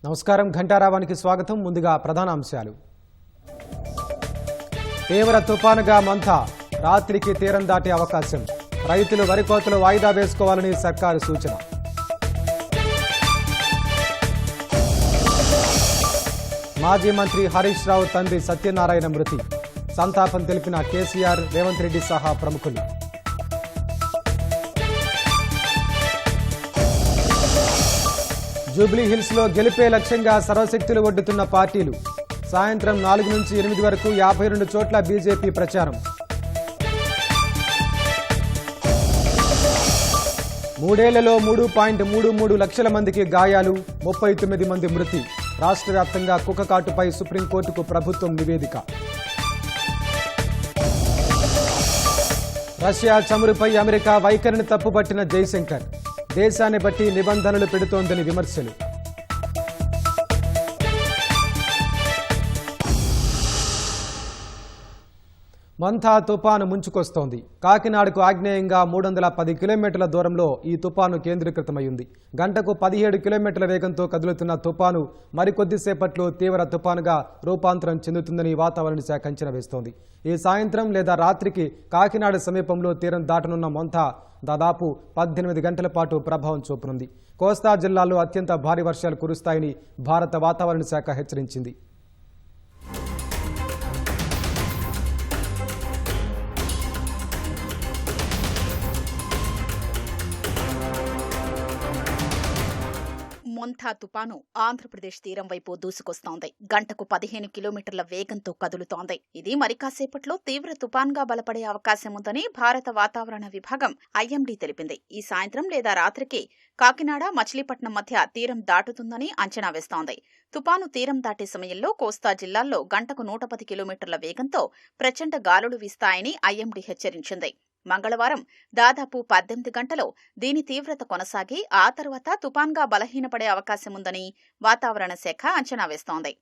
నమస్కారం, ఘంటారావానికి స్వాగతం. ముందుగా ప్రధాన అంశాలు. తీవ్ర తుపానుగా మంథా, రాత్రికి తీరం దాటే అవకాశం. రైతులు వరి కోతలు వాయిదా వేసుకోవాలని సర్కారు సూచన. మాజీ మంత్రి హరీష్ రావు తండ్రి సత్యనారాయణ మృతి. సంతాపం తెలిపిన కేసీఆర్, రేవంత్ రెడ్డి సహా ప్రముఖులు. జూబ్లీ హిల్స్ లో గెలిపే లక్ష్యంగా సర్వశక్తులు ఒడ్డుతున్న పార్టీలు. సాయంత్రం 4 నుంచి 8 వరకు 52 చోట్ల బీజేపీ ప్రచారం. 3 ఏళ్లలో 3.33 లక్షల మందికి గాయాలు, 39 మంది మృతి. రాష్ట్ర వ్యాప్తంగా కుక్కకాటుపై సుప్రీంకోర్టుకు ప్రభుత్వం నివేదిక. రష్యా చమురుపై అమెరికా వైఖరిని తప్పుపట్టిన జైశంకర్. దేశాన్ని బట్టి నిబంధనలు పెడుతోందని విమర్శలు. మంథా తుపాను ముంచుకొస్తోంది. కాకినాడకు ఆగ్నేయంగా 310 కిలోమీటర్ల దూరంలో ఈ తుపాను కేంద్రీకృతమైంది. గంటకు 17 కిలోమీటర్ల వేగంతో కదులుతున్న తుపాను మరికొద్దిసేపట్లో తీవ్ర తుపానుగా రూపాంతరం చెందుతుందని వాతావరణ శాఖ అంచనా వేస్తోంది. ఈ సాయంత్రం లేదా రాత్రికి కాకినాడ సమీపంలో తీరం దాటనున్న మంథా దాదాపు 18 గంటల పాటు ప్రభావం చూపనుంది. కోస్తా జిల్లాల్లో అత్యంత భారీ వర్షాలు కురుస్తాయని భారత వాతావరణ శాఖ హెచ్చరించింది. మంథా తుపాను ఆంధ్రప్రదేశ్ తీరం వైపు దూసుకొస్తోంది. గంటకు 15 కిలోమీటర్ల వేగంతో కదులుతోంది. ఇది మరి కాసేపట్లో తీవ్ర తుపాన్గా బలపడే అవకాశం ఉందని భారత వాతావరణ విభాగం ఐఎండీ తెలిపింది. ఈ సాయంత్రం లేదా రాత్రికి కాకినాడ, మచిలీపట్నం మధ్య తీరం దాటుతుందని అంచనా వేస్తోంది. తుపాను తీరం దాటే సమయంలో కోస్తా జిల్లాల్లో గంటకు 110 కిలోమీటర్ల వేగంతో ప్రచండ గాలులు వీస్తాయని ఐఎండీ హెచ్చరించింది. మంగళవారం దాదాపు 18 గంటలు దీని తీవ్రత కొనసాగి ఆ తర్వాత తుపాన్గా బలహీనపడే అవకాశముందని వాతావరణ శాఖ అంచనా వేస్తోంది.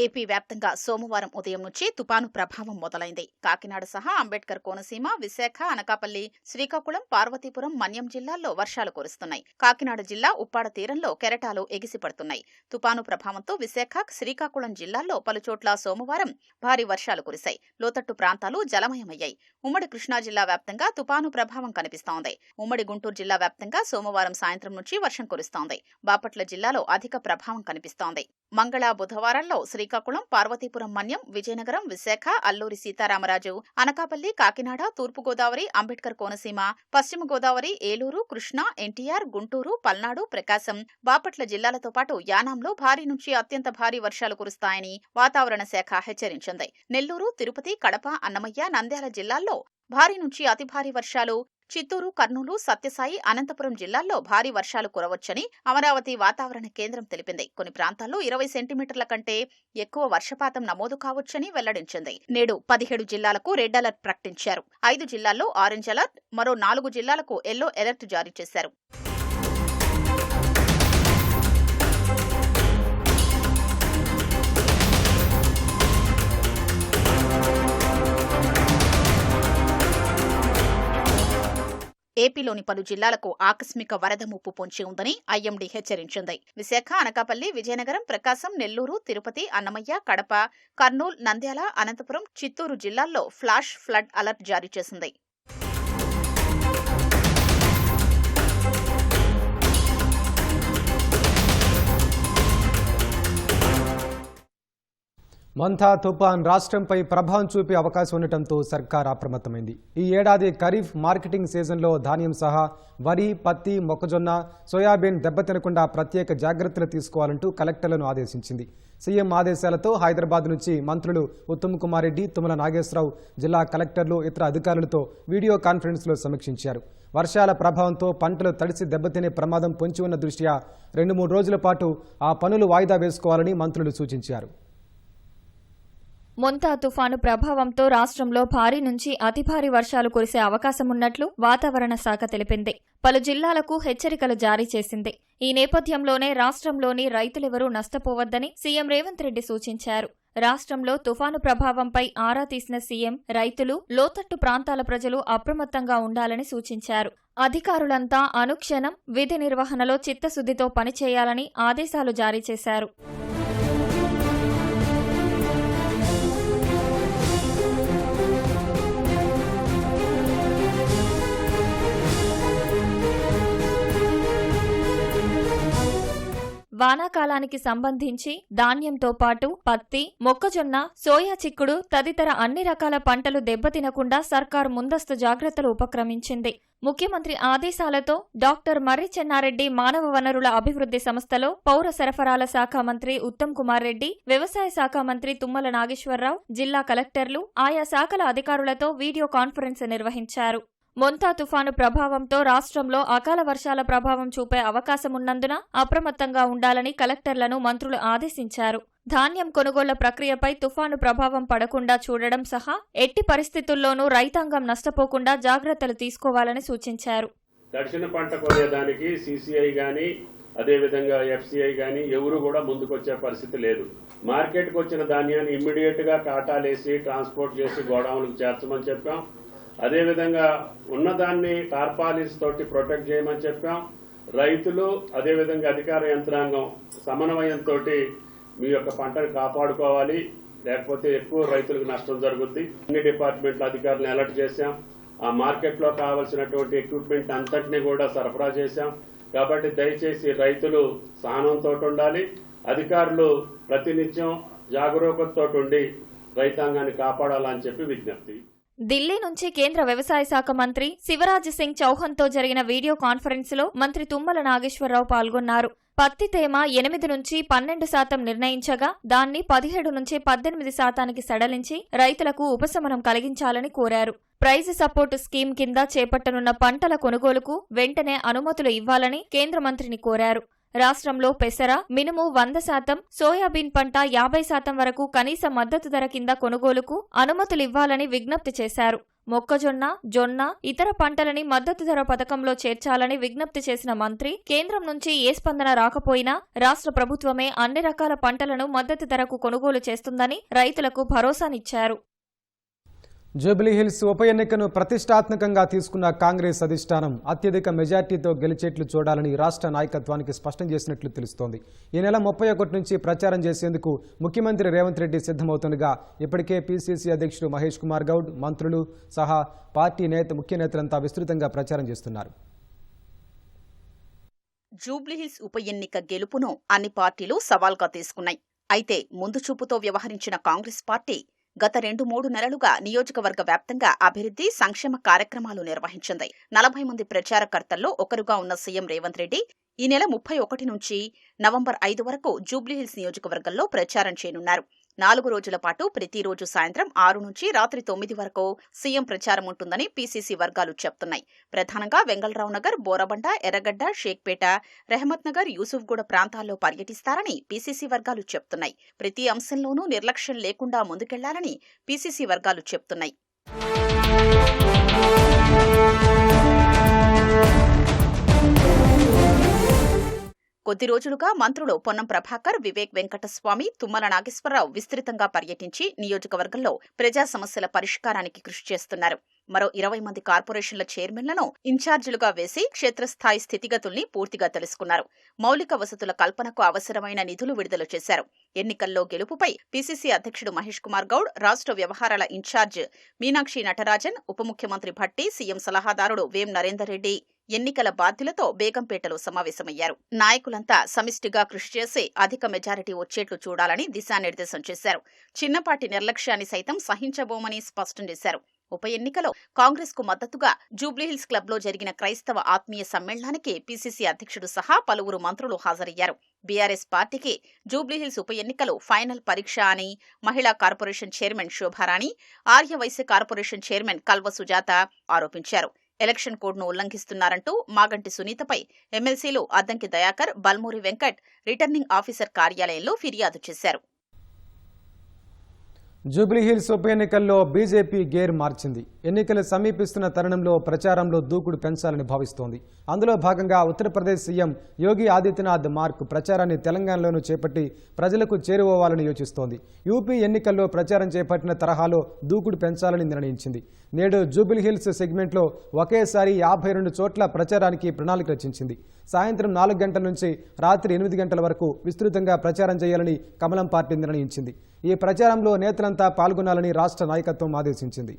ఏపీ వ్యాప్తంగా సోమవారం ఉదయం నుంచి తుపాను ప్రభావం మొదలైంది. కాకినాడ సహా అంబేద్కర్ కోనసీమ, విశాఖ, అనకాపల్లి, శ్రీకాకుళం, పార్వతీపురం, మన్యం జిల్లాల్లో వర్షాలు కురుస్తున్నాయి. కాకినాడ జిల్లా ఉప్పాడ తీరంలో కెరటాలు ఎగిసిపడుతున్నాయి. తుపాను ప్రభావంతో విశాఖ, శ్రీకాకుళం జిల్లాల్లో పలుచోట్ల సోమవారం భారీ వర్షాలు కురిశాయి. లోతట్టు ప్రాంతాలు జలమయమయ్యాయి. ఉమ్మడి కృష్ణా జిల్లా వ్యాప్తంగా తుపాను ప్రభావం కనిపిస్తోంది. ఉమ్మడి గుంటూరు జిల్లా వ్యాప్తంగా సోమవారం సాయంత్రం నుంచి వర్షం కురుస్తోంది. బాపట్ల జిల్లాలో అధిక ప్రభావం కనిపిస్తోంది. మంగళ, బుధవారాల్లో శ్రీకాకుళం, పార్వతీపురం, మన్యం, విజయనగరం, విశాఖ, అల్లూరి సీతారామరాజు, అనకాపల్లి, కాకినాడ, తూర్పుగోదావరి, అంబేద్కర్ కోనసీమ, పశ్చిమ గోదావరి, ఏలూరు, కృష్ణా, ఎన్టీఆర్, గుంటూరు, పల్నాడు, ప్రకాశం, బాపట్ల జిల్లాలతో పాటు యానాంలో భారీ నుంచి అత్యంత భారీ వర్షాలు కురుస్తాయని వాతావరణ శాఖ హెచ్చరించింది. నెల్లూరు, తిరుపతి, కడప, అన్నమయ్య, నంద్యాల జిల్లాల్లో భారీ నుంచి అతి భారీ వర్షాలు, చిత్తూరు, కర్నూలు, సత్యసాయి, అనంతపురం జిల్లాల్లో భారీ వర్షాలు కురవచ్చని అమరావతి వాతావరణ కేంద్రం తెలిపింది. కొన్ని ప్రాంతాల్లో 20 సెంటీమీటర్ల కంటే ఎక్కువ వర్షపాతం నమోదు కావచ్చని వెల్లడించింది. నేడు 17 జిల్లాలకు రెడ్ అలర్ట్ ప్రకటించారు. 5 జిల్లాల్లో ఆరెంజ్ అలర్ట్, మరో 4 జిల్లాలకు ఎల్లో అలర్ట్ జారీ చేశారు. ఏపీలోని పలు జిల్లాలకు ఆకస్మిక వరద ముప్పు పొంచి ఉందని ఐఎండీ హెచ్చరించింది. విశాఖ, అనకాపల్లి, విజయనగరం, ప్రకాశం, నెల్లూరు, తిరుపతి, అన్నమయ్య, కడప, కర్నూలు, నంద్యాల, అనంతపురం, చిత్తూరు జిల్లాల్లో ఫ్లాష్ ఫ్లడ్ అలర్ట్ జారీ చేసింది. మంథా తుపాన్ రాష్ట్రంపై ప్రభావం చూపే అవకాశం ఉండటంతో సర్కార్ అప్రమత్తమైంది. ఈ ఏడాది ఖరీఫ్ మార్కెటింగ్ సీజన్లో ధాన్యం సహా వరి, పత్తి, మొక్కజొన్న, సోయాబీన్ దెబ్బతినకుండా ప్రత్యేక జాగ్రత్తలు తీసుకోవాలంటూ కలెక్టర్లను ఆదేశించింది. సీఎం ఆదేశాలతో హైదరాబాద్ నుంచి మంత్రులు ఉత్తమ్ కుమార్ రెడ్డి, తుమ్మల నాగేశ్వరరావు జిల్లా కలెక్టర్లు, ఇతర అధికారులతో వీడియో కాన్ఫరెన్స్లో సమీక్షించారు. వర్షాల ప్రభావంతో పంటలు తడిసి దెబ్బతినే ప్రమాదం పొంచి ఉన్న దృష్ట్యా 2-3 రోజుల పాటు ఆ పనులు వాయిదా వేసుకోవాలని మంత్రులు సూచించారు. మొంతా తుఫాను ప్రభావంతో రాష్ట్రంలో భారీ నుంచి అతి భారీ వర్షాలు కురిసే అవకాశమున్నట్లు వాతావరణ శాఖ తెలిపింది. పలు జిల్లాలకు హెచ్చరికలు జారీ చేసింది. ఈ నేపథ్యంలోనే రాష్ట్రంలోని రైతులెవరూ నష్టపోవద్దని సీఎం రేవంత్ రెడ్డి సూచించారు. రాష్ట్రంలో తుఫాను ప్రభావంపై ఆరా తీసిన సీఎం రైతులు, లోతట్టు ప్రాంతాల ప్రజలు అప్రమత్తంగా ఉండాలని సూచించారు. అధికారులంతా అనుక్షణం విధి నిర్వహణలో చిత్తశుద్ధితో పనిచేయాలని ఆదేశాలు జారీ చేశారు. వానాకాలానికి సంబంధించి ధాన్యంతో పాటు పత్తి, మొక్కజొన్న, సోయా చిక్కుడు తదితర అన్ని రకాల పంటలు దెబ్బతినకుండా సర్కార్ ముందస్తు జాగ్రత్తలు ఉపక్రమించింది. ముఖ్యమంత్రి ఆదేశాలతో డాక్టర్ మర్రి చెన్నారెడ్డి మానవ వనరుల అభివృద్ధి సంస్థలో పౌర సరఫరాల శాఖ మంత్రి ఉత్తమ్ కుమార్ రెడ్డి, వ్యవసాయ శాఖ మంత్రి తుమ్మల నాగేశ్వరరావు, జిల్లా కలెక్టర్లు, ఆయా శాఖల అధికారులతో వీడియో కాన్ఫరెన్స్ నిర్వహించారు. మొంతా తుఫాను ప్రభావంతో రాష్ట్రంలో అకాల వర్షాల ప్రభావం చూపే అవకాశమున్నందున అప్రమత్తంగా ఉండాలని కలెక్టర్లను మంత్రులు ఆదేశించారు. ధాన్యం కొనుగోళ్ల ప్రక్రియపై తుఫాను ప్రభావం పడకుండా చూడడం సహా ఎట్టి పరిస్థితుల్లోనూ రైతాంగం నష్టపోకుండా జాగ్రత్తలు తీసుకోవాలని సూచించారు. దక్షిణ పంట కొనేదానికి సిసిఐ గాని అదేవిధంగా ఎఫ్సిఐ గాని ఎవరు కూడా ముందుకొచ్చే పరిస్థితి లేదు. మార్కెట్కి వచ్చిన ధాన్యాన్ని ఇమ్మీడియట్ గా కాటాలేసి ట్రాన్స్పోర్ట్ చేసి గోడౌన్లకు చేర్చమని చెప్పాం. అదేవిధంగా ఉన్నదాన్ని టార్పాలిన్స్ తోటి ప్రొటెక్ట్ చేయమని చెప్పాం. రైతులు అదేవిధంగా అధికార యంత్రాంగం సమన్వయంతో మీ యొక్క పంటను కాపాడుకోవాలి, లేకపోతే ఎక్కువ రైతులకు నష్టం జరుగుద్ది. అన్ని డిపార్ట్మెంట్ల అధికారులను అలర్ట్ చేశాం. ఆ మార్కెట్లో కావాల్సినటువంటి ఎక్విప్మెంట్ అంతటినీ కూడా సరఫరా చేశాం. కాబట్టి దయచేసి రైతులు సహనంతో ఉండాలి. అధికారులు ప్రతినిత్యం జాగరూకతతో ఉండి రైతాంగాన్ని కాపాడాలని చెప్పి విజ్ఞప్తి. ఢిల్లీ నుంచి కేంద్ర వ్యవసాయ శాఖ మంత్రి శివరాజ్ సింగ్ చౌహాన్తో జరిగిన వీడియో కాన్ఫరెన్స్లో మంత్రి తుమ్మల నాగేశ్వరరావు పాల్గొన్నారు. పత్తి తేమ 8 నుంచి 12% నిర్ణయించగా దాన్ని 17 నుంచి 18% సడలించి రైతులకు ఉపశమనం కలిగించాలని కోరారు. ప్రైజ్ సపోర్ట్ స్కీమ్ కింద చేపట్టనున్న పంటల కొనుగోలుకు వెంటనే అనుమతులు ఇవ్వాలని కేంద్ర మంత్రిని కోరారు. రాష్ట్రంలో పెసర మినుము 100%, సోయాబీన్ పంట 50% వరకు కనీస మద్దతు ధర కింద కొనుగోలుకు అనుమతులివ్వాలని విజ్ఞప్తి చేశారు. మొక్కజొన్న, జొన్న, ఇతర పంటలని మద్దతు ధర పథకంలో చేర్చాలని విజ్ఞప్తి చేసిన మంత్రి కేంద్రం నుంచి ఏ స్పందన రాకపోయినా రాష్ట్ర ప్రభుత్వమే అన్ని రకాల పంటలను మద్దతు ధరకు కొనుగోలు చేస్తుందని రైతులకు భరోసానిచ్చారు. జూబ్లీహిల్స్ ఉప ఎన్నికను ప్రతిష్టాత్మకంగా తీసుకున్న కాంగ్రెస్ అధిష్టానం అత్యధిక మెజార్టీతో గెలిచేట్లు చూడాలని రాష్ట్ర నాయకత్వానికి స్పష్టం చేసినట్లు తెలుస్తోంది. ఈ నెల 31 నుంచి ప్రచారం చేసేందుకు ముఖ్యమంత్రి రేవంత్ రెడ్డి సిద్ధమవుతుండగా ఇప్పటికే పీసీసీ అధ్యక్షుడు మహేష్ కుమార్ గౌడ్, మంత్రులు సహా పార్టీ ముఖ్య నేతలంతా విస్తృతంగా ప్రచారం చేస్తున్నారు. జూబ్లీహిల్స్ ఉప ఎన్నిక గెలుపును అన్ని పార్టీలు సవాల్గా తీసుకున్నాయి. అయితే ముందు చూపుతో వ్యవహరించిన కాంగ్రెస్ పార్టీ గత 2-3 నెలలుగా నియోజకవర్గ వ్యాప్తంగా అభివృద్ధి, సంక్షేమ కార్యక్రమాలు నిర్వహించింది. 40 మంది ప్రచారకర్తల్లో ఒకరుగా ఉన్న సీఎం రేవంత్ రెడ్డి ఈ నెల 31 నుంచి నవంబర్ 5 వరకు జూబ్లీహిల్స్ నియోజకవర్గంలో ప్రచారం చేయనున్నారు. 4 రోజుల పాటు ప్రతిరోజు సాయంత్రం 6 నుంచి రాత్రి 9 వరకు సీఎం ప్రచారం ఉంటుందని పీసీసీ వర్గాలు చెప్తున్నాయి. ప్రధానంగా వెంగళరావు నగర్, బోరబండ, ఎర్రగడ్డ, షేక్పేట, రెహమత్ నగర్, యూసుఫ్గూడ ప్రాంతాల్లో పర్యటిస్తారని పీసీసీ వర్గాలు చెప్తున్నాయి. ప్రతి అంశంలోనూ నిర్లక్ష్యం లేకుండా ముందుకెళ్లాలని పీసీసీ వర్గాలు చెప్తున్నాయి. కొద్ది రోజులుగా మంత్రులు పొన్నం ప్రభాకర్, వివేక్ వెంకటస్వామి, తుమ్మల నాగేశ్వరరావు విస్తృతంగా పర్యటించి నియోజకవర్గంలో ప్రజా సమస్యల పరిష్కారానికి కృషి చేస్తున్నారు. మరో 20 మంది కార్పొరేషన్ల చైర్మన్లను ఇన్ఛార్జీలుగా వేసి క్షేత్రస్థాయి స్థితిగతుల్ని పూర్తిగా తెలుసుకున్నారు. మౌలిక వసతుల కల్పనకు అవసరమైన నిధులు విడుదల చేశారు. ఎన్నికల్లో గెలుపుపై పీసీసీ అధ్యక్షుడు మహేష్ కుమార్ గౌడ్, రాష్ట్ర వ్యవహారాల ఇన్ఛార్జ్ మీనాక్షి నటరాజన్, ఉప ముఖ్యమంత్రి భట్టి, సీఎం సలహాదారుడు వేం నరేందర్ రెడ్డి ఎన్నికల బాధ్యులతో బేగంపేటలో సమావేశమయ్యారు. నాయకులంతా సమిష్టిగా కృషి చేసి అధిక మెజారిటీ వచ్చేట్లు చూడాలని దిశానిర్దేశం చేశారు. చిన్నపాటి నిర్లక్ష్యాన్ని సైతం సహించబోమని స్పష్టం చేశారు. ఉప ఎన్నికలో కాంగ్రెస్ కు మద్దతుగా జూబ్లీహిల్స్ క్లబ్ లో జరిగిన క్రైస్తవ ఆత్మీయ సమ్మేళనానికి పీసీసీ అధ్యక్షుడు సహా పలువురు మంత్రులు హాజరయ్యారు. బీఆర్ఎస్ పార్టీకి జూబ్లీహిల్స్ ఉప ఎన్నికలు ఫైనల్ పరీక్ష అని మహిళా corporation chairman Shobharani, Aryavysya corporation chairman Kalva Sujatha ఆరోపించారు. ఎలక్షన్ కోడ్ను ఉల్లంఘిస్తున్నారంటూ మాగంటి సునీతపై ఎమ్మెల్సీలు అద్దంకి దయాకర్, బల్మూరి వెంకట్ రిటర్నింగ్ ఆఫీసర్ కార్యాలయంలో ఫిర్యాదు చేశారు. జూబ్లీహిల్స్ ఉప ఎన్నికల్లో బీజేపీ గేర్ మార్చింది. ఎన్నికలు సమీపిస్తున్న తరుణంలో ప్రచారంలో దూకుడు పెంచాలని భావిస్తోంది. అందులో భాగంగా ఉత్తరప్రదేశ్ సీఎం యోగి ఆదిత్యనాథ్ మార్క్ ప్రచారాన్ని తెలంగాణలోనూ చేపట్టి ప్రజలకు చేరువవ్వాలని యోచిస్తోంది. యూపీ ఎన్నికల్లో ప్రచారం చేపట్టిన తరహాలో దూకుడు పెంచాలని నిర్ణయించింది. నేడు జూబ్లీహిల్స్ సెగ్మెంట్లో ఒకేసారి 52 చోట్ల ప్రచారానికి ప్రణాళిక రచించింది. సాయంత్రం 4 గంటల నుంచి రాత్రి 8 గంటల వరకు విస్తృతంగా ప్రచారం చేయాలని కమలం పార్టీ నిర్ణయించింది. ఈ ప్రచారంలో నేతలంతా పాల్గొనాలని రాష్ట్ర నాయకత్వం ఆదేశించింది.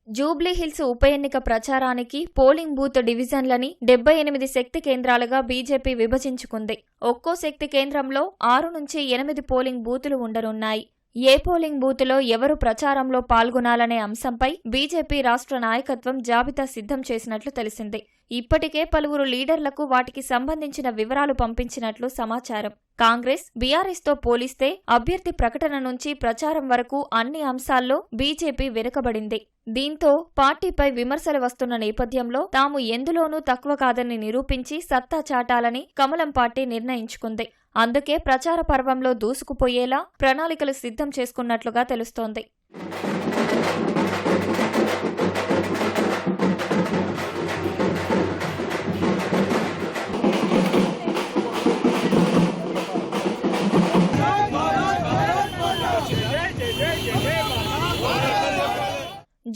జూబ్లీహిల్స్ ఉప ఎన్నిక ప్రచారానికి పోలింగ్ బూత్ డివిజన్లని 78 శక్తి కేంద్రాలుగా బీజేపీ విభజించుకుంది. ఒక్కో శక్తి కేంద్రంలో 6 నుంచి 8 పోలింగ్ బూతులు ఉండనున్నాయి. ఏ పోలింగ్ బూతులో ఎవరు ప్రచారంలో పాల్గొనాలనే అంశంపై బీజేపీ రాష్ట్ర నాయకత్వం జాబితా సిద్ధం చేసినట్లు తెలిసింది. ఇప్పటికే పలువురు లీడర్లకు వాటికి సంబంధించిన వివరాలు పంపించినట్లు సమాచారం. కాంగ్రెస్, బీఆర్ఎస్తో పోలిస్తే అభ్యర్థి ప్రకటన నుంచి ప్రచారం వరకు అన్ని అంశాల్లో బీజేపీ వెనుకబడింది. దీంతో పార్టీపై విమర్శలు వస్తున్న నేపథ్యంలో తాము ఎందులోనూ తక్కువ కాదని నిరూపించి సత్తా చాటాలని కమలం పార్టీ నిర్ణయించుకుంది. అందుకే ప్రచార పర్వంలో దూసుకుపోయేలా ప్రణాళికలు సిద్ధం చేసుకున్నట్లుగా తెలుస్తోంది.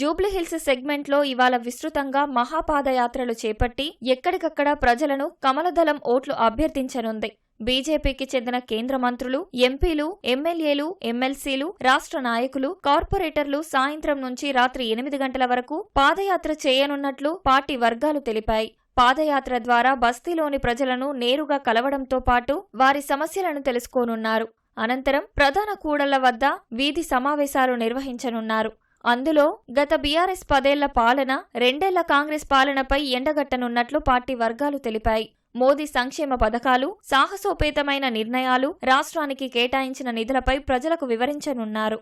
జూబ్లీహిల్స్ సెగ్మెంట్లో ఇవాళ విస్తృతంగా మహాపాదయాత్రలు చేపట్టి ఎక్కడికక్కడ ప్రజలను కమలదళం ఓట్లు అభ్యర్థించనుంది. బీజేపీకి చెందిన కేంద్ర మంత్రులు, ఎంపీలు, ఎమ్మెల్యేలు, ఎమ్మెల్సీలు, రాష్ట్ర నాయకులు, కార్పొరేటర్లు సాయంత్రం నుంచి రాత్రి 8 గంటల వరకు పాదయాత్ర చేయనున్నట్లు పార్టీ వర్గాలు తెలిపాయి. పాదయాత్ర ద్వారా బస్తీలోని ప్రజలను నేరుగా కలవడంతో పాటు వారి సమస్యలను తెలుసుకోనున్నారు. అనంతరం ప్రధాన కూడళ్ల వద్ద వీధి సమావేశాలు నిర్వహించనున్నారు. అందులో గత బీఆర్ఎస్ 10 ఏళ్ల పాలన, 2 ఏళ్ల కాంగ్రెస్ పాలనపై ఎండగట్టనున్నట్లు పార్టీ వర్గాలు తెలిపాయి. మోదీ సంక్షేమ పథకాలు, సాహసోపేతమైన నిర్ణయాలు, రాష్ట్రానికి కేటాయించిన నిధులపై ప్రజలకు వివరించనున్నారు.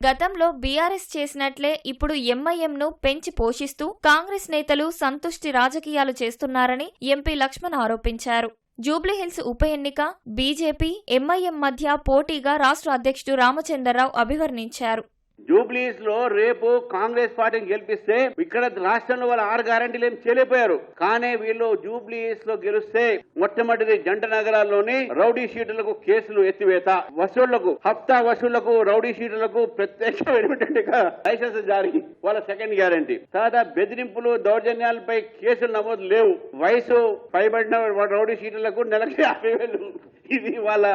గతంలో బీఆర్ఎస్ చేసినట్లే ఇప్పుడు ఎంఐఎంను పెంచి పోషిస్తూ కాంగ్రెస్ నేతలు సంతుష్టి రాజకీయాలు చేస్తున్నారని ఎంపీ లక్ష్మణ్ ఆరోపించారు. జూబ్లీహిల్స్ ఉప ఎన్నిక బీజేపీ, ఎంఐఎం మధ్య పోటీగా రాష్ట్ర అధ్యక్షుడు రామచంద్రరావు అభివర్ణించారు. జూబ్లీస్ లో రేపు కాంగ్రెస్ పార్టీని గెలిపిస్తే ఇక్కడ రాష్ట్రంలో వాళ్ళు 6 గ్యారంటీలు ఏం చేయలేకపోయారు. కానీ వీళ్ళు జూబ్లీస్ లో గెలిస్తే మొట్టమొదటి జంట నగరాల్లోని రౌడీ షీటర్లకు కేసులు ఎత్తివేత, వసూళ్లకు హప్తా వసూళ్లకు రౌడీ షీటర్లకు ప్రత్యేక లైసెన్స్ జారీ, వాళ్ళ సెకండ్ గ్యారంటీ. తర్వాత బెదిరింపులు, దౌర్జన్యాలపై కేసులు నమోదు లేవు. వయసు పైబడిన రౌడీ షీటర్లకు నెలకి 50,000 ఇది వాళ్ళ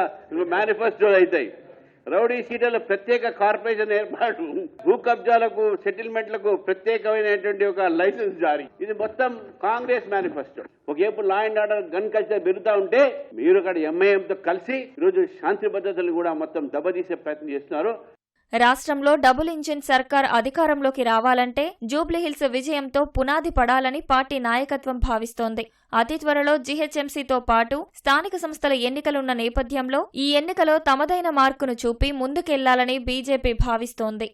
మేనిఫెస్టో అవుతాయి. రౌడీ షీటర్ల ప్రత్యేక కార్పొరేషన్ ఏర్పాటు, భూ కబ్జాలకు, సెటిల్మెంట్లకు ప్రత్యేకమైనటువంటి ఒక లైసెన్స్ జారీ. ఇది మొత్తం కాంగ్రెస్ మేనిఫెస్టో. ఒకవైపు law and order, gun culture పెరుగుతా ఉంటే మీరు అక్కడ ఎంఐఎంతో కలిసి ఈరోజు శాంతి భద్రతలు కూడా మొత్తం దెబ్బతీసే ప్రయత్నం చేస్తున్నారు. రాష్ట్రంలో డబుల్ ఇంజిన్ సర్కార్ అధికారంలోకి రావాలంటే జూబ్లీహిల్స్ విజయంతో పునాది పడాలని పార్టీ నాయకత్వం భావిస్తోంది. అతి త్వరలో జీహెచ్ఎంసీతో పాటు స్థానిక సంస్థల ఎన్నికలున్న నేపథ్యంలో ఈ ఎన్నికలో తమదైన మార్కును చూపి ముందుకెళ్లాలని బీజేపీ భావిస్తోంది.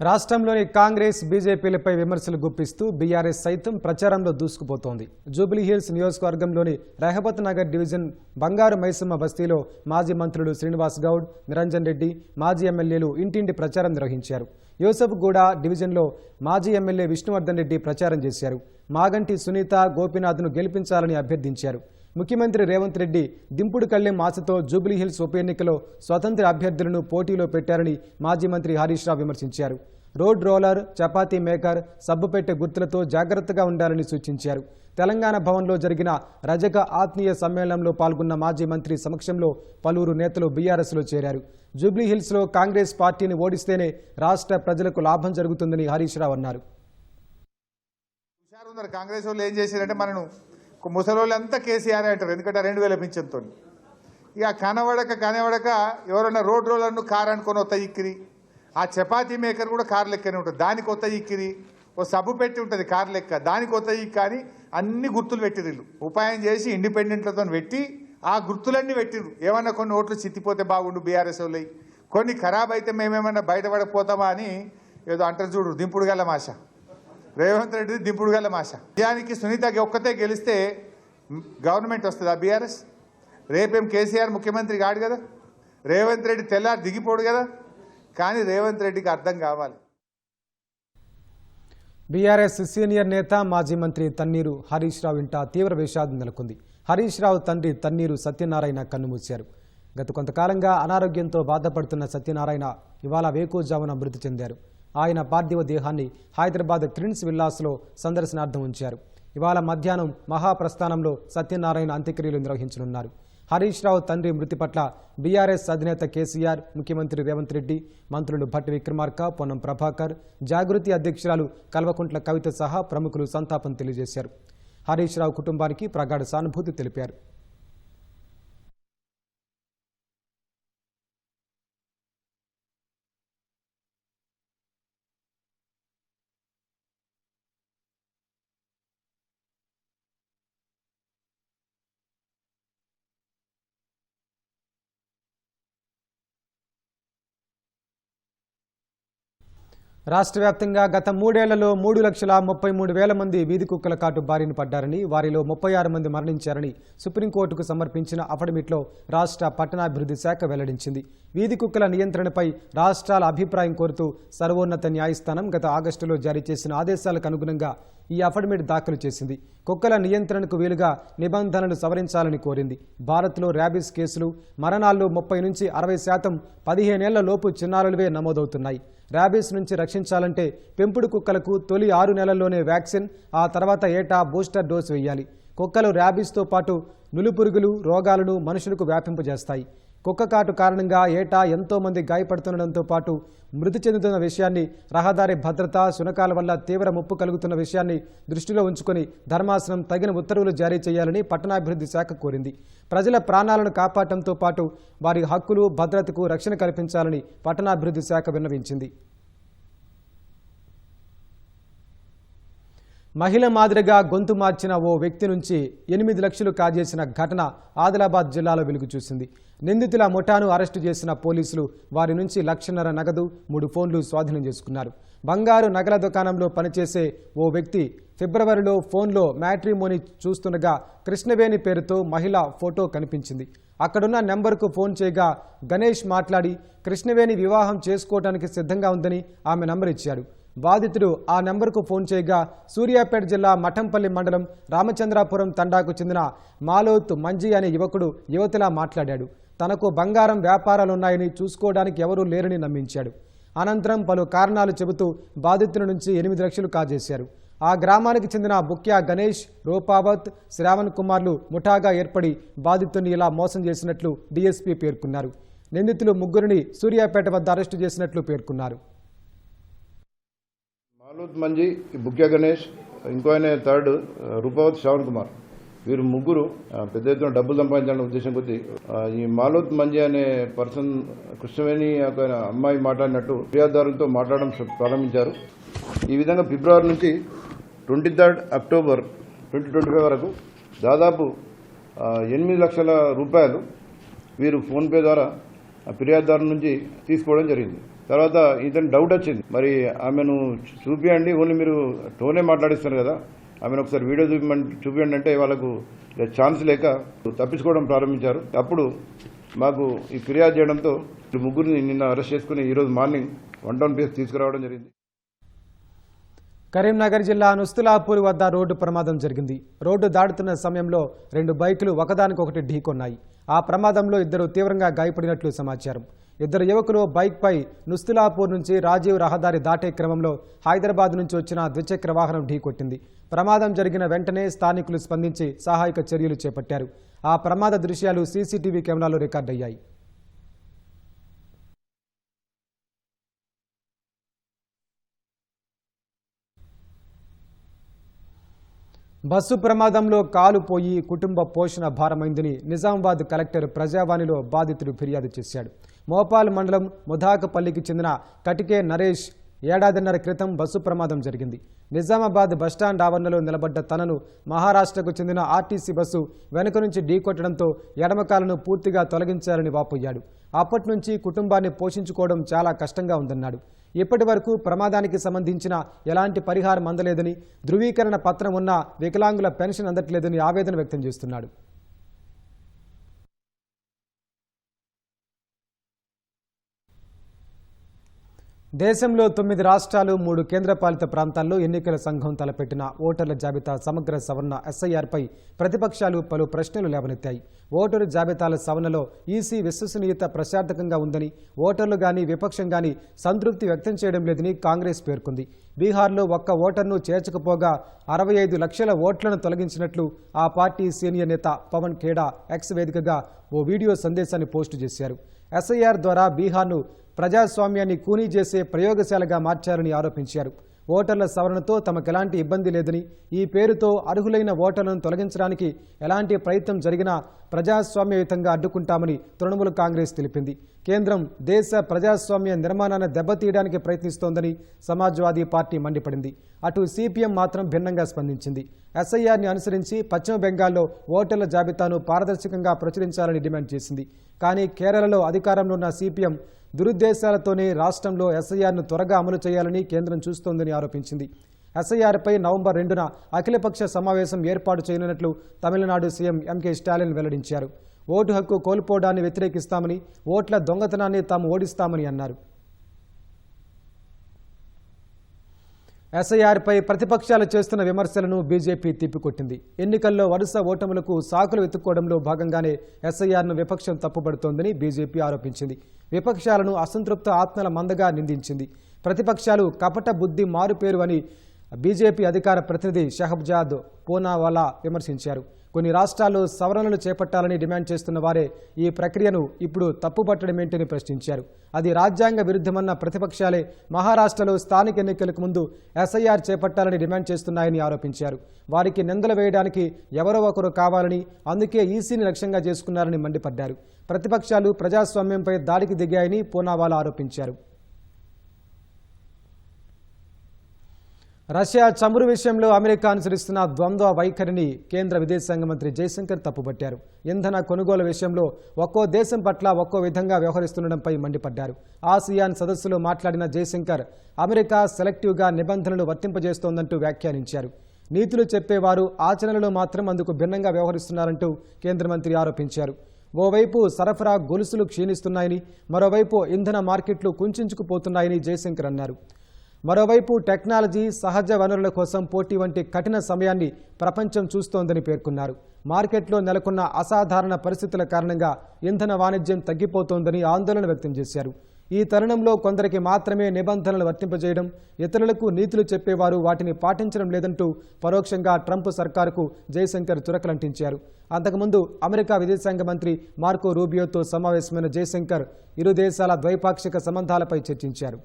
రాష్ట్రంలోని కాంగ్రెస్, బీజేపీలపై విమర్శలు గుప్పిస్తూ బీఆర్ఎస్ సైతం ప్రచారంలో దూసుకుపోతోంది. జూబ్లీహిల్స్ నియోజకవర్గంలోని రెహబత్ నగర్ డివిజన్ బంగారు మైసమ్మ బస్తీలో మాజీ మంత్రులు శ్రీనివాస్ గౌడ్, నిరంజన్ రెడ్డి, మాజీ ఎమ్మెల్యేలు ఇంటింటి ప్రచారం నిర్వహించారు. యూసఫ్గూడ డివిజన్లో మాజీ ఎమ్మెల్యే విష్ణువర్ధన్ రెడ్డి ప్రచారం చేశారు. మాగంటి సునీత, గోపీనాథ్ను గెలిపించాలని అభ్యర్థించారు. ముఖ్యమంత్రి రేవంత్ రెడ్డి దింపుడు కళ్లెం ఆశతో జూబ్లీహిల్స్ ఉప ఎన్నికలో స్వతంత్ర అభ్యర్థులను పోటీలో పెట్టారని మాజీ మంత్రి హరీష్ రావు విమర్శించారు. రోడ్ రోలర్, చపాతీ మేకర్, సబ్బుపెట్టె గుర్తులతో జాగ్రత్తగా ఉండాలని సూచించారు. తెలంగాణ భవన్లో జరిగిన రజక ఆత్మీయ సమ్మేళనంలో పాల్గొన్న మాజీ మంత్రి సమక్షంలో పలువురు నేతలు బీఆర్ఎస్లో చేరారు. జూబ్లీహిల్స్లో కాంగ్రెస్ పార్టీని ఓడిస్తేనే రాష్ట్ర ప్రజలకు లాభం జరుగుతుందని హరీష్ రావు అన్నారు. కాంగ్రెస్ వాళ్ళు ఏం చేశారంటే మనను ముసలోళ్ళంతా కేసీఆర్ అంటారు. ఎందుకంటే 2000 పింఛన్తో ఇక కనబడక ఎవరన్నా రోడ్ రోలర్ను కారు అనుకొని వస్తా ఇక్కిరి, ఆ చపాతీ మేకర్ కూడా కారు లెక్కనే ఉంటుంది, దానికి వస్తా ఇక్కిరి, ఓ సబ్బు పెట్టి ఉంటుంది కారు లెక్క, దానికి వస్తా ఇక్కి అని అన్ని గుర్తులు పెట్టిర్రు. ఉపాయం చేసి ఇండిపెండెంట్లతో పెట్టి ఆ గుర్తులన్నీ పెట్టిర్రు. ఏమన్నా కొన్ని ఓట్లు చిత్తిపోతే బాగుండు బీఆర్ఎస్ వాళ్ళు, కొన్ని ఖరాబ్ అయితే మేమేమన్నా బయటపడకపోతామా అని ఏదో అంటారు చూడు దింపుడు గల మాష, రేవంత్ రెడ్డి దింపుడు గల మాష. నిజానికి సునీతకి ఒక్కతే గెలిస్తే గవర్నమెంట్ వస్తుందా బీఆర్ఎస్? రేపేం కేసీఆర్ ముఖ్యమంత్రి కాడు కదా, రేవంత్ రెడ్డి తెల్లారి దిగిపోడు కదా. కానీ రేవంత్ రెడ్డికి అర్థం కావాలి. బీఆర్ఎస్ సీనియర్ నేత మాజీ మంత్రి తన్నీరు హరీష్ రావు ఇంట తీవ్ర విషాదం నెలకొంది. హరీష్ రావు తండ్రి తన్నీరు సత్యనారాయణ కన్నుమూశారు. గత కొంతకాలంగా అనారోగ్యంతో బాధపడుతున్న సత్యనారాయణ ఇవాళ వేకువజామున మృతి చెందారు. ఆయన పార్థివ దేహాన్ని హైదరాబాద్ క్రిన్స్ విల్లాస్లో సందర్శనార్థం ఉంచారు. ఇవాళ మధ్యాహ్నం మహాప్రస్థానంలో సత్యనారాయణ అంత్యక్రియలు నిర్వహించనున్నారు. హరీష్ రావు తండ్రి మృతి పట్ల బీఆర్ఎస్ అధినేత కేసీఆర్, ముఖ్యమంత్రి రేవంత్ రెడ్డి, మంత్రులు భట్టి విక్రమార్క, పొన్నం ప్రభాకర్, జాగృతి అధ్యక్షురాలు కల్వకుంట్ల కవిత సహా ప్రముఖులు సంతాపం తెలియజేశారు. హరీష్ రావు కుటుంబానికి ప్రగాఢ సానుభూతి తెలిపారు. రాష్ట్ర వ్యాప్తంగా గత 3 ఏళ్లలో 3,33,000 మంది వీధి కుక్కల కాటు బారిన పడ్డారని, వారిలో 36 మంది మరణించారని సుప్రీంకోర్టుకు సమర్పించిన అఫిడవిట్లో రాష్ట్ర పట్టణాభివృద్ధి శాఖ వెల్లడించింది. వీధి కుక్కల నియంత్రణపై రాష్ట్రాల అభిప్రాయం కోరుతూ సర్వోన్నత న్యాయస్థానం గత ఆగస్టులో జారీ చేసిన ఆదేశాలకు అనుగుణంగా ఈ అఫిడవిట్ దాఖలు చేసింది. కుక్కల నియంత్రణకు వీలుగా నిబంధనలు సవరించాలని కోరింది. భారత్లో ర్యాబిస్ కేసులు, మరణాల్లో 30 నుంచి 60% 15 ఏళ్ల లోపు చిన్నారులవే నమోదవుతున్నాయి. ర్యాబిస్ నుంచి రక్షించాలంటే పెంపుడు కుక్కలకు తొలి 6 నెలల్లోనే వ్యాక్సిన్, ఆ తర్వాత ఏటా బూస్టర్ డోసు వేయాలి. కుక్కలు ర్యాబిస్తో పాటు నులుపురుగులు రోగాలను మనుషులకు వ్యాపింపజేస్తాయి. కుక్క కాటు కారణంగా ఏటా ఎంతో మంది గాయపడుతుండటంతో పాటు మృతి చెందుతున్న విషయాన్ని, రహదారి భద్రత, శునకాల వల్ల తీవ్ర ముప్పు కలుగుతున్న విషయాన్ని దృష్టిలో ఉంచుకొని ధర్మాసనం తగిన ఉత్తర్వులు జారీ చేయాలని పట్టణాభివృద్ధి శాఖ కోరింది. ప్రజల ప్రాణాలను కాపాడటంతో పాటు వారి హక్కులు, భద్రతకు రక్షణ కల్పించాలని పట్టణాభివృద్ధి శాఖ విన్నవించింది. మహిళ మాదిరిగా గొంతు మార్చిన ఓ వ్యక్తి నుంచి 8 లక్షలు కాజేసిన ఘటన ఆదిలాబాద్ జిల్లాలో వెలుగు చూసింది. నిందితుల ముఠాను అరెస్టు చేసిన పోలీసులు వారి నుంచి 1.5 లక్షల నగదు, 3 ఫోన్లు స్వాధీనం చేసుకున్నారు. బంగారు నగల దుకాణంలో పనిచేసే ఓ వ్యక్తి ఫిబ్రవరిలో ఫోన్లో మ్యాట్రిమోనీ చూస్తుండగా కృష్ణవేణి పేరుతో మహిళ ఫోటో కనిపించింది. అక్కడున్న నెంబర్కు ఫోన్ చేయగా గణేష్ మాట్లాడి కృష్ణవేణి వివాహం చేసుకోవడానికి సిద్ధంగా ఉందని ఆమె నంబర్ ఇచ్చాడు. బాధితుడు ఆ నెంబర్కు ఫోన్ చేయగా సూర్యాపేట జిల్లా మఠంపల్లి మండలం రామచంద్రాపురం తండాకు చెందిన మాలోత్ మంజీ అనే యువకుడు యువతిలా మాట్లాడాడు. తనకు బంగారం వ్యాపారాలున్నాయని, చూసుకోవడానికి ఎవరూ లేరని నమ్మించాడు. అనంతరం పలు కారణాలు చెబుతూ బాధితుల నుంచి 8 లక్షలు కాజేశారు. ఆ గ్రామానికి చెందిన బుక్యా గణేష్, రూపావత్, శ్రావణ్ కుమార్లు ముఠాగా ఏర్పడి బాధితుడిని ఇలా మోసం చేసినట్లు డీఎస్పీ పేర్కొన్నారు. నిందితులు 3 సూర్యాపేట వద్ద అరెస్టు చేసినట్లు పేర్కొన్నారు. మాలోత్ మంజీ, బుక్యా గణేష్, ఇంకో ఆయన థర్డ్ రూపావత్, శ్రావణ్ కుమార్, వీరు 3 పెద్ద ఎత్తున డబ్బులు సంపాదించాలనే ఉద్దేశం కొద్దీ ఈ మాలోత్ మంజీ అనే పర్సన్ కృష్ణవేణి ఒక అమ్మాయి మాట్లాడినట్టు ఫిర్యాదుదారులతో మాట్లాడడం ప్రారంభించారు. ఈ విధంగా ఫిబ్రవరి నుంచి 23 అక్టోబర్ 2025 వరకు దాదాపు 8 లక్షల రూపాయలు వీరు ఫోన్పే ద్వారా ఫిర్యాదుదారు నుంచి తీసుకోవడం జరిగింది. తర్వాత ఇతను డౌట్ వచ్చింది, మరి ఆమెను చూపియండి, ఓన్లీ మీరు టోనే మాట్లాడిస్తారు కదా, ఆమెను ఒకసారి వీడియో చూపియండి అంటే వాళ్ళకు ఛాన్స్ లేక తప్పించుకోవడం ప్రారంభించారు. అప్పుడు మాకు ఈ ఫిర్యాదు చేయడంతో 3 నిన్న అరెస్ట్ చేసుకుని ఈరోజు మార్నింగ్ 1 టౌన్ ప్లేస్ తీసుకురావడం జరిగింది. కరీంనగర్ జిల్లా నుస్తులాపూర్ వద్ద రోడ్డు ప్రమాదం జరిగింది. రోడ్డు దాటుతున్న సమయంలో 2 బైకులు ఒకదానికొకటి ఢీకొన్నాయి. ఆ ప్రమాదంలో 2 తీవ్రంగా గాయపడినట్లు సమాచారం. 2 యువకులు బైక్పై నుస్తులాపూర్ నుంచి రాజీవ్ రహదారి దాటే క్రమంలో హైదరాబాద్ నుంచి వచ్చిన ద్విచక్ర వాహనం ఢీకొట్టింది. ప్రమాదం జరిగిన వెంటనే స్థానికులు స్పందించి సహాయక చర్యలు చేపట్టారు. ఆ ప్రమాద దృశ్యాలు సీసీటీవీ కెమెరాలో రికార్డయ్యాయి. బస్సు ప్రమాదంలో కాలు పోయి కుటుంబ పోషణ భారమైందని నిజామాబాద్ కలెక్టర్ ప్రజావాణిలో బాధితుడు ఫిర్యాదు చేశాడు. మోపాల్ మండలం ముధాకపల్లికి చెందిన కటికే నరేష్ ఏడాదిన్నర క్రితం బస్సు ప్రమాదం జరిగింది. నిజామాబాద్ బస్టాండ్ ఆవరణలో నిలబడ్డ తనను మహారాష్ట్రకు చెందిన ఆర్టీసీ బస్సు వెనుక నుంచి ఢీకొట్టడంతో ఎడమకాలను పూర్తిగా తొలగించారని వాపోయాడు. అప్పటి నుంచి కుటుంబాన్ని పోషించుకోవడం చాలా కష్టంగా ఉందన్నాడు. ఇప్పటి వరకు ప్రమాదానికి సంబంధించిన ఎలాంటి పరిహారం అందలేదని, ధృవీకరణ పత్రం ఉన్న వికలాంగుల పెన్షన్ అందట్లేదని ఆవేదన వ్యక్తం చేస్తున్నాడు. దేశంలో 9 రాష్ట్రాలు 3 కేంద్రపాలిత ప్రాంతాల్లో ఎన్నికల సంఘం తలపెట్టిన ఓటర్ల జాబితా సమగ్ర సవరణ ఎస్ఐఆర్పై ప్రతిపక్షాలు పలు ప్రశ్నలు లేవనెత్తాయి. ఓటరు జాబితాల సవరణలో ఈసీ విశ్వసనీయత ప్రశాంతకంగా ఉందని, ఓటర్లు గాని విపక్షం గాని సంతృప్తి వ్యక్తం చేయడం లేదని కాంగ్రెస్ పేర్కొంది. బీహార్లో ఒక్క ఓటర్ను చేర్చకపోగా 65 లక్షల ఓట్లను తొలగించినట్లు ఆ పార్టీ సీనియర్ నేత పవన్ ఖేడా ఎక్స్ వేదికగా ఓ వీడియో సందేశాన్ని పోస్టు చేశారు. ఎస్ఐఆర్ ద్వారా బీహార్ను ప్రజాస్వామ్యాన్ని కూనీ చేసే ప్రయోగశాలగా మార్చారని ఆరోపించారు. ఓటర్ల సవరణతో తమకెలాంటి ఇబ్బంది లేదని, ఈ పేరుతో అర్హులైన ఓటర్లను తొలగించడానికి ఎలాంటి ప్రయత్నం జరిగినా ప్రజాస్వామ్యయుతంగా అడ్డుకుంటామని తృణమూల్ కాంగ్రెస్ తెలిపింది. కేంద్రం దేశ ప్రజాస్వామ్య నిర్మాణాన్ని దెబ్బతీయడానికి ప్రయత్నిస్తోందని సమాజ్వాదీ పార్టీ మండిపడింది. అటు సిపిఎం మాత్రం భిన్నంగా స్పందించింది. ఎస్ఐఆర్ని అనుసరించి పశ్చిమ బెంగాల్లో ఓటర్ల జాబితాను పారదర్శకంగా ప్రచురించాలని డిమాండ్ చేసింది. కానీ కేరళలో అధికారంలో ఉన్న సిపిఎం దురుద్దేశాలతోనే రాష్ట్రంలో ఎస్ఐఆర్ను త్వరగా అమలు చేయాలని కేంద్రం చూస్తోందని ఆరోపించింది. ఎస్ఐఆర్పై నవంబర్ 2న అఖిలపక్ష సమావేశం ఏర్పాటు చేయనున్నట్లు తమిళనాడు సీఎం ఎంకే స్టాలిన్ వెల్లడించారు. ఓటు హక్కు కోల్పోవడాన్ని వ్యతిరేకిస్తామని, ఓట్ల దొంగతనాన్ని తాము ఓడిస్తామని అన్నారు. ఎస్ఐఆర్పై ప్రతిపక్షాలు చేస్తున్న విమర్శలను బీజేపీ తిప్పికొట్టింది. ఎన్నికల్లో వరుస ఓటములకు సాకులు వెతుక్కోవడంలో భాగంగానే ఎస్ఐఆర్ను విపక్షం తప్పుపడుతోందని బీజేపీ ఆరోపించింది. విపక్షాలను అసంతృప్త ఆత్మల మందగా నిందించింది. ప్రతిపక్షాలు కపట బుద్ధి మారుపేరు అని బీజేపీ అధికార ప్రతినిధి షహబ్జాద్ పూనావాలా విమర్శించారు. కొన్ని రాష్ట్రాల్లో సవరణలు చేపట్టాలని డిమాండ్ చేస్తున్న వారే ఈ ప్రక్రియను ఇప్పుడు తప్పుపట్టడమేంటని ప్రశ్నించారు. అది రాజ్యాంగ విరుద్ధమన్న ప్రతిపక్షాలే మహారాష్ట్రలో స్థానిక ఎన్నికలకు ముందు ఎస్ఐఆర్ చేపట్టాలని డిమాండ్ చేస్తున్నాయని ఆరోపించారు. వారికి నిందలు వేయడానికి ఎవరో ఒకరు కావాలని, అందుకే ఈసీని లక్ష్యంగా చేసుకున్నారని మండిపడ్డారు. ప్రతిపక్షాలు ప్రజాస్వామ్యంపై దాడికి దిగాయని పూనావాలా ఆరోపించారు. రష్యా చమురు విషయంలో అమెరికా అనుసరిస్తున్న ద్వంద్వ వైఖరిని కేంద్ర విదేశాంగ మంత్రి జయశంకర్ తప్పుపట్టారు. ఇంధన కొనుగోలు విషయంలో ఒక్కో దేశం పట్ల ఒక్కో విధంగా వ్యవహరిస్తుండడంపై మండిపడ్డారు. ఆసియాన్ సదస్సులో మాట్లాడిన జయశంకర్ అమెరికా సెలెక్టివ్గా నిబంధనలు వర్తింపజేస్తోందంటూ వ్యాఖ్యానించారు. నీతులు చెప్పేవారు ఆచరణలో మాత్రం అందుకు భిన్నంగా వ్యవహరిస్తున్నారంటూ కేంద్ర మంత్రి ఆరోపించారు. ఓవైపు సరఫరా గొలుసులు క్షీణిస్తున్నాయని, మరోవైపు ఇంధన మార్కెట్లు కుంచుకుపోతున్నాయని జయశంకర్ అన్నారు. మరోవైపు టెక్నాలజీ, సహజ వనరుల కోసం పోటీ వంటి కఠిన సమయాన్ని ప్రపంచం చూస్తోందని పేర్కొన్నారు. మార్కెట్లో నెలకొన్న అసాధారణ పరిస్థితుల కారణంగా ఇంధన వాణిజ్యం తగ్గిపోతోందని ఆందోళన వ్యక్తం చేశారు. ఈ తరుణంలో కొందరికి మాత్రమే నిబంధనలు వర్తింపజేయడం, ఇతరులకు నీతులు చెప్పేవారు వాటిని పాటించడం లేదంటూ పరోక్షంగా ట్రంప్ సర్కారుకు జయశంకర్ చురకలంటించారు. అంతకుముందు అమెరికా విదేశాంగ మంత్రి మార్కో రూబియోతో సమావేశమైన జయశంకర్ ఇరు దేశాల ద్వైపాక్షిక సంబంధాలపై చర్చించారు.